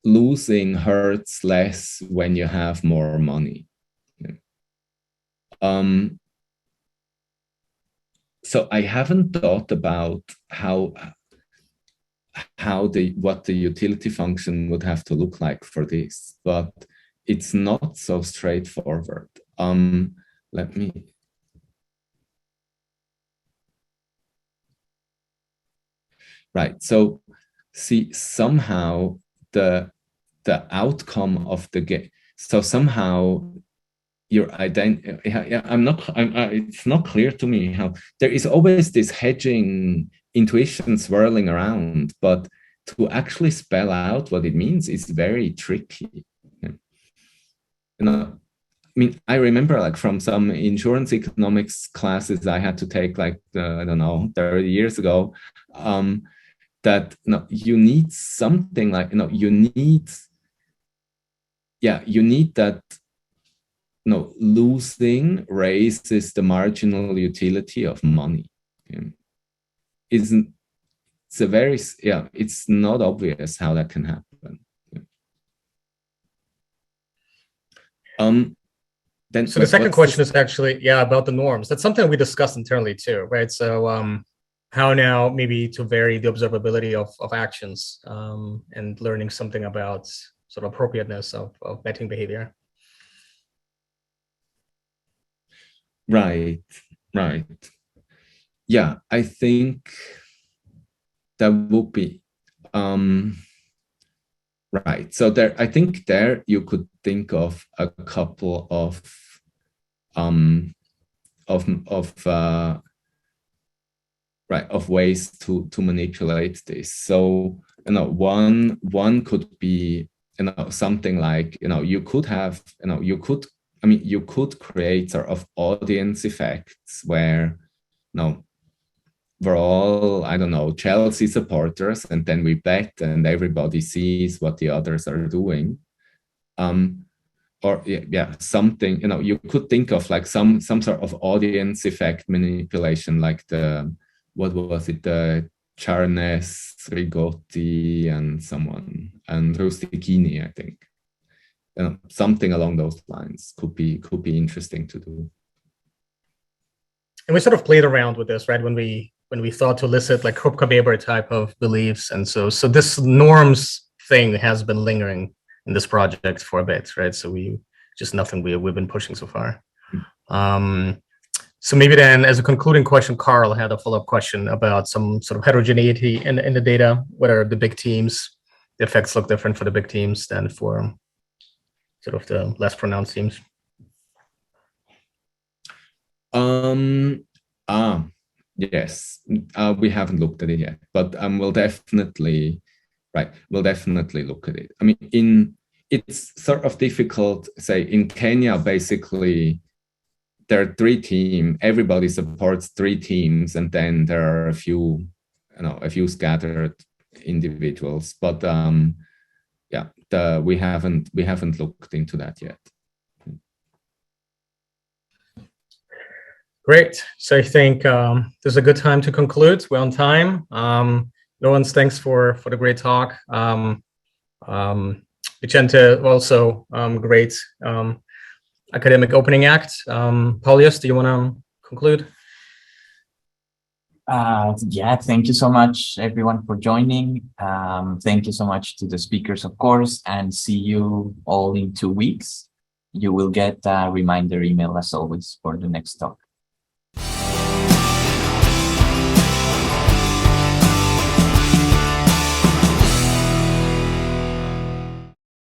losing hurts less when you have more money. So I haven't thought about what the utility function would have to look like for this, but it's not so straightforward. Let me. Right. So see, somehow the outcome of the game. so somehow your identity, it's not clear to me how there is always this hedging intuition swirling around, but to actually spell out what it means is very tricky. I mean, I remember like from some insurance economics classes I had to take like, I don't know, 30 years ago, that you need something like, you need that, losing raises the marginal utility of money. It's not obvious how that can happen. Then, so the second question is actually, about the norms. That's something we discussed internally too, right? So how now maybe to vary the observability of actions and learning something about sort of appropriateness of betting behavior. Right. Yeah, I think that would be right. So I think there you could think of a couple of ways to manipulate this. So one could be something like you could have you could create sort of audience effects where we're all, I don't know, Chelsea supporters, and then we bet and everybody sees what the others are doing. Or something, you could think of like some sort of audience effect manipulation, like the Charnes, Rigotti, and Rustichini, I think. Something along those lines could be interesting to do. And we sort of played around with this, right? When we thought to elicit like Krupp-Weber type of beliefs, and so this norms thing has been lingering in this project for a bit, right? So we've been pushing so far. So maybe then, as a concluding question, Carl had a follow-up question about some sort of heterogeneity in the data. Whether the big teams, the effects look different for the big teams than for sort of the less pronounced teams. Yes, we haven't looked at it yet, but we'll definitely look at it. I mean, it's sort of difficult. Say in Kenya, basically, there are 3 teams. Everybody supports 3 teams, and then there are a few scattered individuals. But we haven't looked into that yet. Great. So I think this is a good time to conclude. We're on time. Lorenz, thanks for the great talk. Vicente, also great academic opening act. Paulius, do you want to conclude? Thank you so much, everyone, for joining. Thank you so much to the speakers, of course, and see you all in 2 weeks. You will get a reminder email, as always, for the next talk.